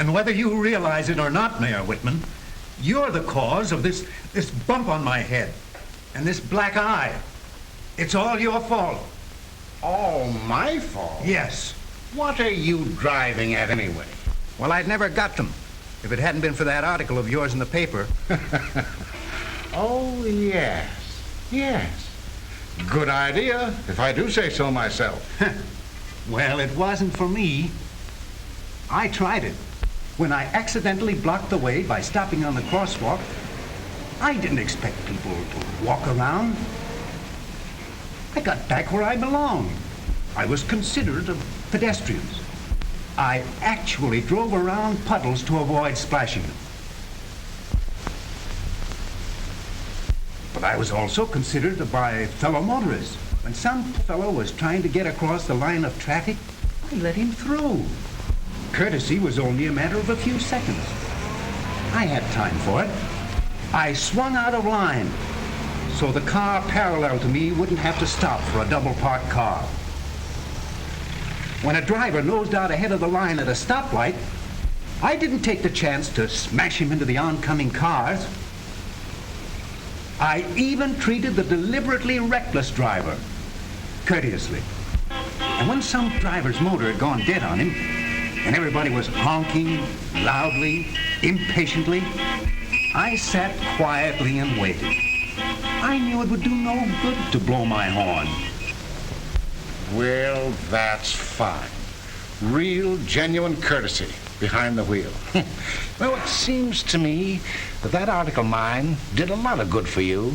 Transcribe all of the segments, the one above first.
And whether you realize it or not, Mayor Whitman, you're the cause of this bump on my head and this black eye. It's all your fault. All my fault? Yes. What are you driving at anyway? Well, I'd never got them if it hadn't been for that article of yours in the paper. Oh, yes. Yes. Good idea, if I do say so myself. Well, it wasn't for me. I tried it. When I accidentally blocked the way by stopping on the crosswalk, I didn't expect people to walk around. I got back where I belonged. I was considerate of pedestrians. I actually drove around puddles to avoid splashing them. But I was also considerate by fellow motorists. When some fellow was trying to get across the line of traffic, I let him through. Courtesy was only a matter of a few seconds. I had time for it. I swung out of line so the car parallel to me wouldn't have to stop for a double-parked car. When a driver nosed out ahead of the line at a stoplight, I didn't take the chance to smash him into the oncoming cars. I even treated the deliberately reckless driver courteously. And when some driver's motor had gone dead on him, and everybody was honking loudly, impatiently, I sat quietly and waited. I knew it would do no good to blow my horn. Well, that's fine. Real, genuine courtesy behind the wheel. Well, it seems to me that article of mine did a lot of good for you.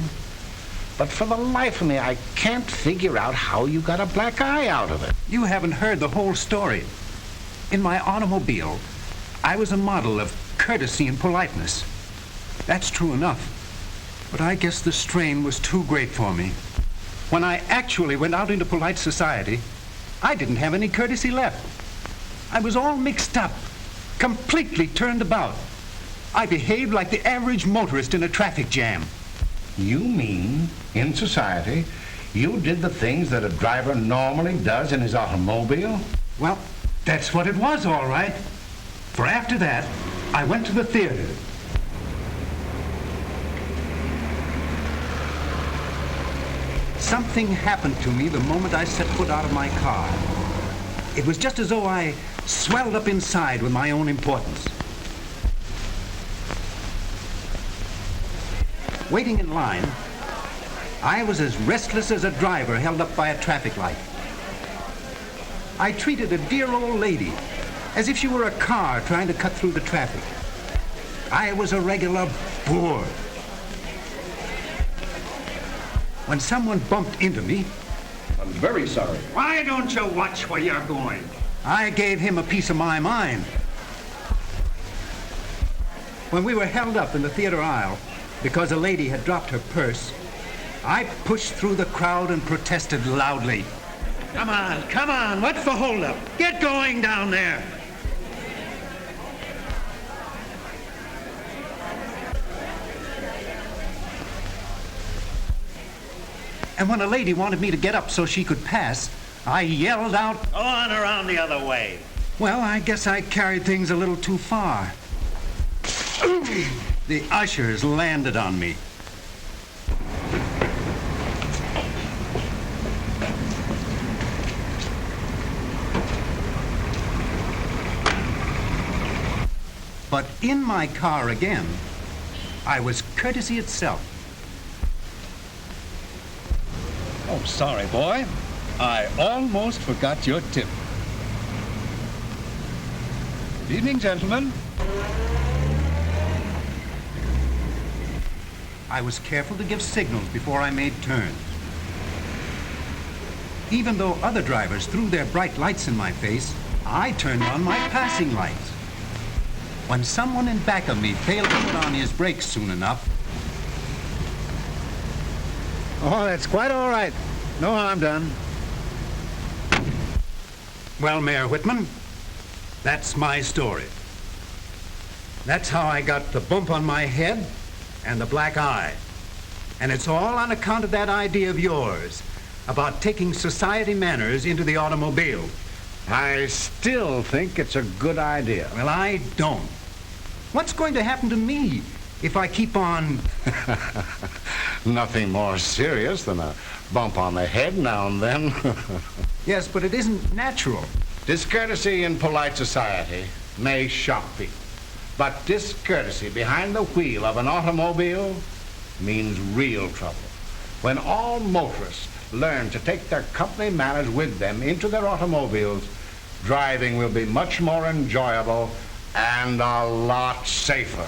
But for the life of me, I can't figure out how you got a black eye out of it. You haven't heard the whole story. In my automobile, I was a model of courtesy and politeness. That's true enough. But I guess the strain was too great for me. When I actually went out into polite society, I didn't have any courtesy left. I was all mixed up, completely turned about. I behaved like the average motorist in a traffic jam. You mean, in society, you did the things that a driver normally does in his automobile? Well, that's what it was, all right. For after that, I went to the theater. Something happened to me the moment I set foot out of my car. It was just as though I swelled up inside with my own importance. Waiting in line, I was as restless as a driver held up by a traffic light. I treated a dear old lady as if she were a car trying to cut through the traffic. I was a regular bore. When someone bumped into me, I'm very sorry. Why don't you watch where you're going? I gave him a piece of my mind. When we were held up in the theater aisle because a lady had dropped her purse, I pushed through the crowd and protested loudly. Come on, what's the holdup? Get going down there. And when a lady wanted me to get up so she could pass, I yelled out, Go on around the other way. Well, I guess I carried things a little too far. The ushers landed on me. But in my car again, I was courtesy itself. Oh, sorry, boy. I almost forgot your tip. Good evening, gentlemen. I was careful to give signals before I made turns. Even though other drivers threw their bright lights in my face, I turned on my passing lights. When someone in back of me failed to put on his brakes soon enough... Oh, that's quite all right. No harm done. Well, Mayor Whitman, that's my story. That's how I got the bump on my head and the black eye. And it's all on account of that idea of yours about taking society manners into the automobile. I still think it's a good idea. Well, I don't. What's going to happen to me if I keep on... Nothing more serious than a bump on the head now and then. Yes, but it isn't natural. Discourtesy in polite society may shock people, but discourtesy behind the wheel of an automobile means real trouble. When all motorists learn to take their company manners with them into their automobiles, driving will be much more enjoyable and a lot safer.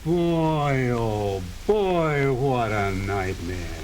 Boy, oh boy, what a nightmare.